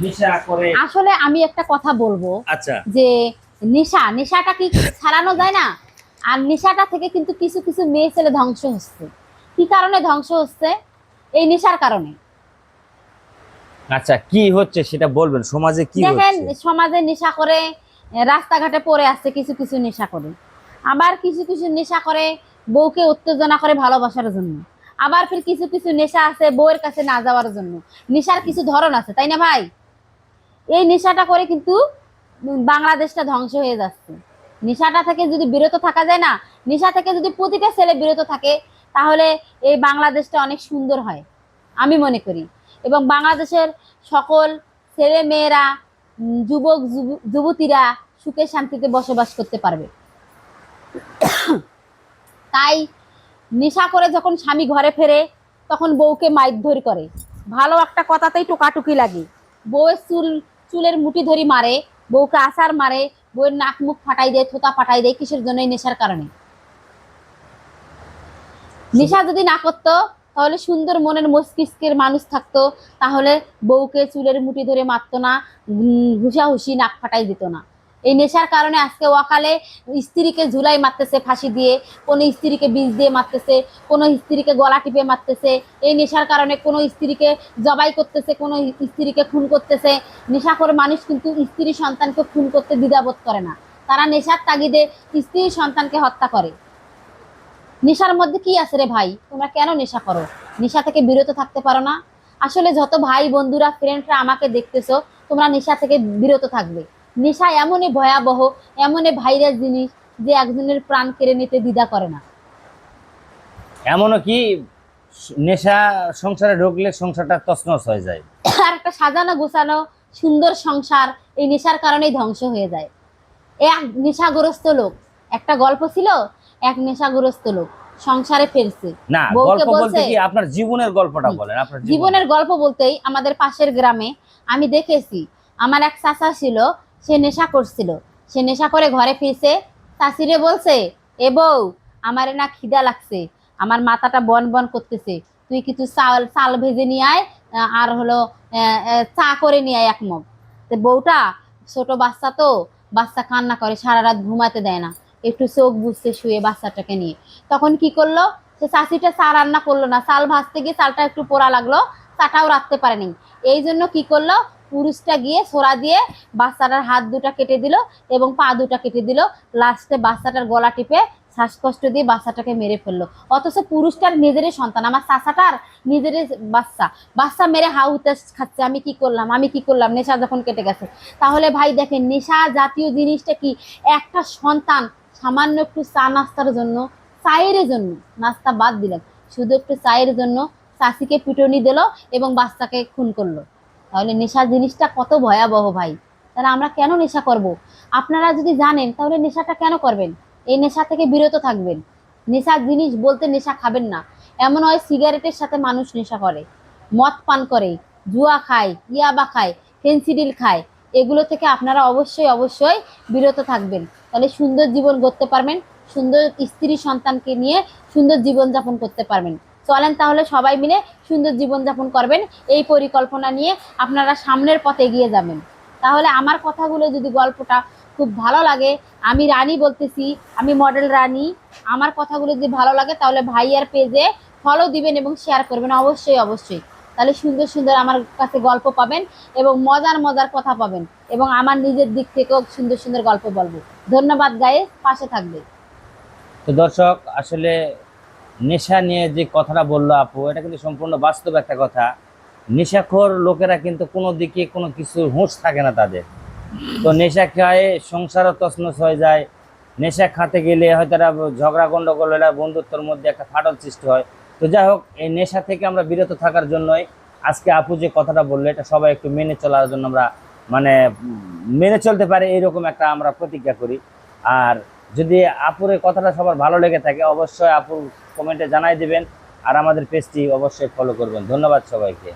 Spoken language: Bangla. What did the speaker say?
নেশা করে। আসলে আমি একটা কথা বলবো, আচ্ছা যে নেশাটা কি ছাড়ানো যায় না? আর নেশাটা থেকে কিন্তু কিছু কিছু মেয়ে ছেলে ধ্বংস হচ্ছে। কি কারণে ধ্বংস হচ্ছে? এই নেশার কারণে। আচ্ছা, কি হচ্ছে সেটা বলবেন, সমাজে কি দেখেন, হচ্ছে? সমাজে নেশা করে, রাস্তাঘাটে পড়ে আছে কিছু কিছু নেশা করে। আবার কিছু কিছু নেশা করে বউকে উত্তেজনা করে ভালোবাসার জন্য। আবার ফির কিছু কিছু নেশা আছে বউয়ের কাছে না যাওয়ার জন্য। নেশার কিছু ধরন আছে, তাই না ভাই? এই নেশাটা করে কিন্তু বাংলাদেশটা ধ্বংস হয়ে যাচ্ছে। নেশাটা থেকে যদি বিরত থাকা যায় না, নেশা থেকে যদি প্রতিটা ছেলে বিরত থাকে, তাহলে এই বাংলাদেশটা অনেক সুন্দর হয় আমি মনে করি। এবং বাংলাদেশের সকল ছেলে মেয়েরা, যুবক যুবতীরা সুখে শান্তিতে বসবাস করতে পারবে। তাই নেশা করে যখন স্বামী ঘরে ফেরে, তখন বউকে মারধর করে, ভালো একটা কথাতেই টোকাটুকি লাগে। বউয়ের চুলের মুঠি ধরি মারে, বউকে আছাড় মারে, বউয়ের নাক মুখ ফাটাই দেয়, থোতা ফাটাই দেয়। কিসের জন্য? এই নেশার কারণে। শুধু নেশা যদি না করতো, তাহলে সুন্দর মনের মস্তিষ্কের মানুষ থাকতো, তাহলে বউকে চুলের মুঠি ধরে মারতো না, হুসাহুসি নাক ফাটাই দিত না। এই নেশার কারণে আজকে অকালে স্ত্রীকে ঝুলাই মারতেছে ফাঁসি দিয়ে, কোনো স্ত্রীকে বিষ দিয়ে মারতেছে, কোনো স্ত্রীকে গলা টিপে মারতেছে। এই নেশার কারণে কোনো স্ত্রীকে জবাই করতেছে, কোনো স্ত্রীকে খুন করতেছে। নেশাখোর মানুষ কিন্তু স্ত্রী সন্তানকে খুন করতে দ্বিধাবোধ করে না। তারা নেশার তাগিদে স্ত্রী সন্তানকে হত্যা করে। নেশার মধ্যে কি আছে রে ভাই? তোমরা কেন নেশা করো? নেশা থেকে বিরত থাকতে পারো না? আসলে যত ভাই বন্ধুরা ফ্রেন্ডরা আমাকে দেখতেছো, তোমরা নেশা থেকে বিরত থাকবে। নেশা এমনই ভয়াবহ, এমনই ভাইরাস জিনিস, যে একজনের প্রাণ কেড়ে নিতে দ্বিধা করে না। এমনও কি নেশা সংসারে ঢুকলে সংসারটা তছনছ হয়ে যায়। আর একটা সাজানো গোছানো সুন্দর সংসার এই নেশার কারণেই ধ্বংস হয়ে যায়। এক নেশাগ্রস্ত লোক, একটা গল্প ছিল, এক নেশাগ্রস্ত লোক সংসারে ফেরছে, না, বউকে গল্প বলতে বলছে। কি আপনার জীবনের গল্পটা বলেন, আপনার জীবনের। জীবনের গল্প বলতেই আমাদের পাশের গ্রামে আমি দেখেছি, আমার এক চাচা ছিল, সে নেশা করছিল। সে নেশা করে ঘরে ফিরছে, চাচিরে বলছে, এ বউ, আমার না খিদা লাগছে, আমার মাথাটা বন বন করতেছে, তুই কিছু চাল চাল ভেজে নিয়ে আয়, আর হলো চা করে নিয়ে আয় এক মগ। তো বউটা, ছোট বাচ্চা তো, বাচ্চা কান্না করে, সারা রাত ঘুমাতে দেয় না, একটু চোখ বুঝতে শুয়ে বাচ্চাটাকে নিয়ে। তখন কি করলো, সে চাষিটা চা রান্না করলো না, চাল ভাজতে গিয়ে চালটা একটু পোড়া লাগলো, চাটাও রাখতে পারেনি। এই জন্য কি করলো, পুরুষটা গিয়ে ছোড়া দিয়ে বাচ্চাটার হাত দুটা কেটে দিল এবং পা দুটা কেটে দিল। লাস্টে বাচ্চাটার গলা টিপে শ্বাসকষ্ট দিয়ে বাচ্চাটাকে মেরে ফেললো। অথচ পুরুষটার নিজেরই সন্তান, আমার চাচাটার নিজেরই বাচ্চা, বাচ্চা মেরে হাউ হুতাশ খাচ্ছে। আমি কি করলাম, আমি কি করলাম? নেশা যখন কেটে গেছে। তাহলে ভাই দেখেন, নেশা জাতীয় জিনিসটা কি? একটা সন্তান সামান্য একটু চা নাস্তার জন্য, চায়ের জন্য, নাস্তা বাদ দিলেন, শুধু একটু চায়ের জন্য চাষিকে পিটনি দিল এবং বাচ্চাকে খুন করলো। তাহলে নেশা জিনিসটা কত ভয়াবহ ভাই! তাহলে আমরা কেন নেশা করব? আপনারা যদি জানেন, তাহলে নেশাটা কেন করবেন? এই নেশা থেকে বিরত থাকবেন। নেশা জিনিস বলতে নেশা খাবেন না। এমন হয় সিগারেটের সাথে মানুষ নেশা করে, মদ পান করে, জুয়া খায়, ইয়াবা খায়, ফেন্সিডিল খায়। এগুলো থেকে আপনারা অবশ্যই অবশ্যই বিরত থাকবেন। তাহলে সুন্দর জীবন গড়তে পারবেন, সুন্দর স্ত্রী সন্তানকে নিয়ে সুন্দর জীবনযাপন করতে পারবেন। চলেন তাহলে সবাই মিলে সুন্দর জীবনযাপন করবেন, এই পরিকল্পনা নিয়ে আপনারা সামনের পথে এগিয়ে যাবেন। তাহলে আমার কথাগুলো যদি, গল্পটা খুব ভালো লাগে, আমি রানী বলতেছি, আমি মডেল রানী, আমার কথাগুলো যদি ভালো লাগে, তাহলে ভাইয়ার পেজে ফলো দিবেন এবং শেয়ার করবেন অবশ্যই অবশ্যই। তাহলে সুন্দর সুন্দর আমার কাছে গল্প পাবেন এবং মজার মজার কথা পাবেন, এবং আমার নিজের দিক থেকেও সুন্দর সুন্দর গল্প বলবো। ধন্যবাদ গাইস, পাশে থাকবে। তো দর্শক, আসলে নেশা নিয়ে যে কথাটা বললো আপু, এটা কিন্তু সম্পূর্ণ বাস্তব একটা কথা। নেশাখোর লোকেরা কিন্তু কোনো দিকে কোনো কিছু হুঁশ থাকে না তাদের। তো নেশা খায় সংসারও তছনছ হয়ে যায়। নেশা খাতে গেলে হয়তো এরা ঝগড়া গন্ডগোল, এরা বন্ধুত্বের মধ্যে একটা ফাটল সৃষ্টি হয়। তো যাই হোক, এই নেশা থেকে আমরা বিরত থাকার জন্যই আজকে আপু যে কথাটা বললো, এটা সবাই একটু মেনে চলার জন্য আমরা মানে মেনে চলতে পারে এইরকম একটা আমরা প্রতিজ্ঞা করি। আর যদি আপুর এই কথাটা সবার ভালো লেগে থাকে, অবশ্যই আপুর কমেন্টে জানাই দিবেন। আর আমাদের পেজটি অবশ্যই ফলো করবেন। ধন্যবাদ সবাইকে।